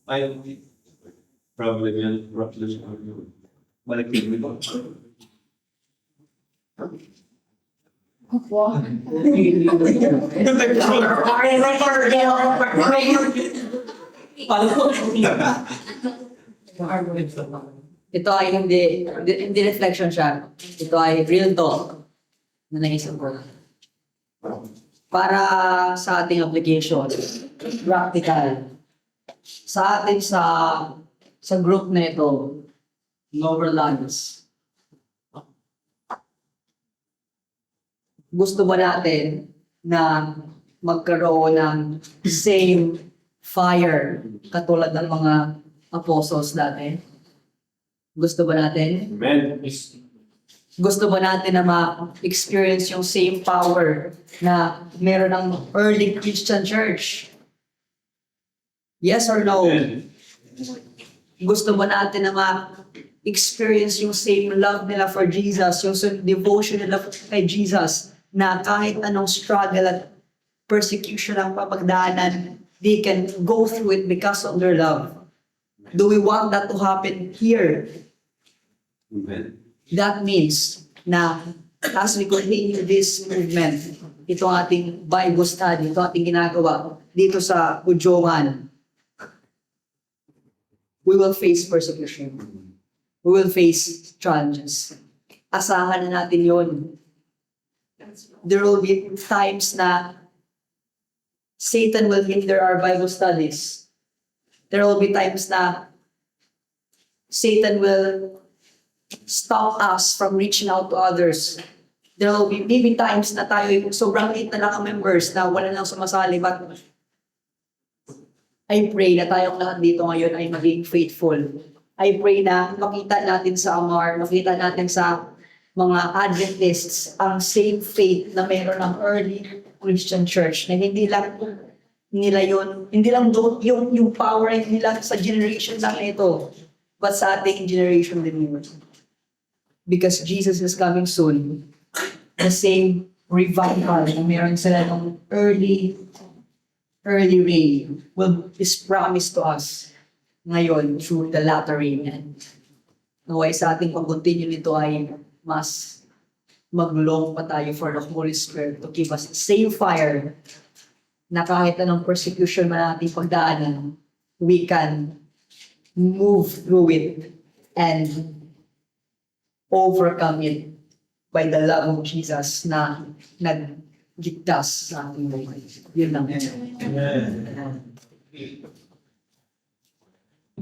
Ay, problem yan. Balik din mo. Ito ay hindi reflection siya. Ito ay real talk na naisip ko. Para sa ating application, practical. Sa atin sa group na ito, Noverlands. Gusto ba natin na magkaroon ng same fire katulad ng mga apostles dati? Gusto ba natin? Amen. Gusto ba natin na ma-experience yung same power na meron ng early Christian church? Yes or no? Amen. Gusto ba natin na ma-experience yung same love nila for Jesus, yung devotion nila kay Jesus, na kahit anong struggle at persecution ang papagdaanan, they can go through it because of their love. Do we want that to happen here? Amen. That means na as we continue this movement, ito ang ating Bible study, ito ang ating ginagawa dito sa Ujohan, we will face persecution. We will face challenges. Asahan na natin yon. There will be times na Satan will hinder our Bible studies. There will be times na Satan will stop us from reaching out to others. There will be maybe times na tayo sobrang late na lang ang members na wala nang sumasali, but I pray na tayong lahat dito ngayon ay maging faithful. I pray na makita natin sa Amar, makita natin sa mga Adventists ang same faith na meron ng early Christian church, na hindi lang nila yun, hindi lang doon yung power ay hindi lang sa generation lang ito, but sa ating generation din yun. Because Jesus is coming soon, the same revival na meron sila ng early rain is promised to us ngayon through the latter rain. And naway sa ating pag-continue nito ay mas maglong pa tayo for the Holy Spirit to give us the same fire na kahit anong persecution man nating pagdaanan, we can move through it and overcome it by the love of Jesus na nagligtas sa ating buhay. Yun lang. Amen.